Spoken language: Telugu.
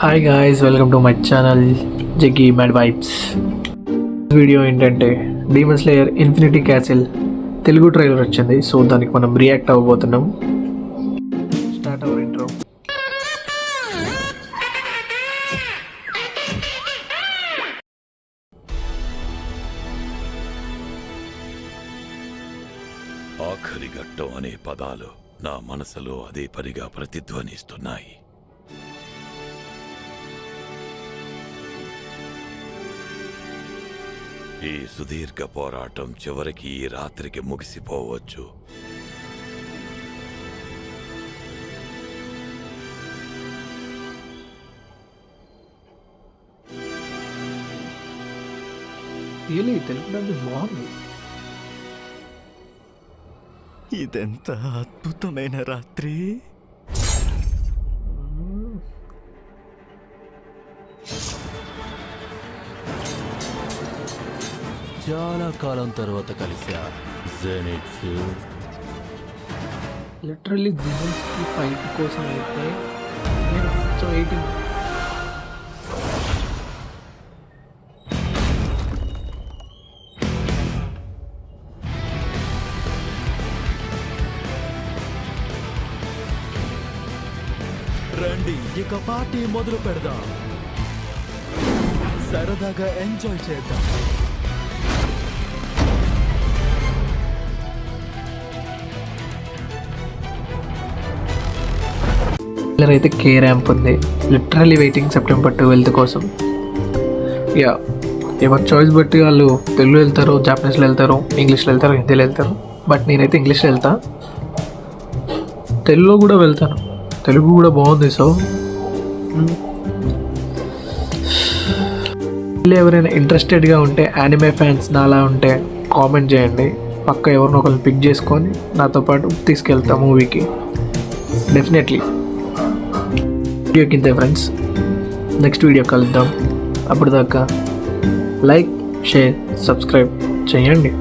Hi guys, welcome to my channel Jaggi mad vibes. Video ఏంటంటే Demon Slayer Infinity Castle Telugu trailer వచ్చింది. సో దానికి మనం రియాక్ట్ అవ్వబోతున్నాం. Start our intro. ఆఖరి ఘట్టం అనే పదాలు నా మనసులో అదే పనిగా ప్రతిధ్వనిస్తున్నాయి. ఈ సుదీర్ఘ పోరాటం చివరికి ఈ రాత్రికి ముగిసిపోవచ్చు. తెలుగు బాగుంది. ఇదెంత అద్భుతమైన రాత్రి. చాలా కాలం తర్వాత కలిసా జెనిట్స్. లిటరల్లీ జిజన్స్కి ఫైట్ కోసం అయితే నేను కొంచెం వెయిటింగ్. రండి, ఇక పార్టీ మొదలు పెడదాం. సరదాగా ఎంజాయ్ చేద్దాం. అయితే కే ర్యాంప్ ఉంది. లిటరల్లీ వెయిటింగ్ సెప్టెంబర్ 12 కోసం. యా, ఎవరి చాయిస్ బట్టి వాళ్ళు తెలుగులో వెళ్తారు, జాపనీస్లో వెళ్తారు, ఇంగ్లీష్లో వెళ్తారు, హిందీలో వెళ్తారు. బట్ నేనైతే ఇంగ్లీష్లో వెళ్తా, తెలుగులో కూడా వెళ్తాను. తెలుగు కూడా బాగుంది. సో ఎవరైనా ఇంట్రెస్టెడ్గా ఉంటే, యానిమే ఫ్యాన్స్ నాలా ఉంటే కామెంట్ చేయండి. పక్క ఎవరినో ఒకరిని పిక్ చేసుకొని నాతో పాటు తీసుకెళ్తా మూవీకి. డెఫినెట్లీ. వీడియోకి ఇంతే ఫ్రెండ్స్, నెక్స్ట్ వీడియో కలుద్దాం. అప్పటిదాకా లైక్, షేర్, సబ్స్క్రైబ్ చేయండి.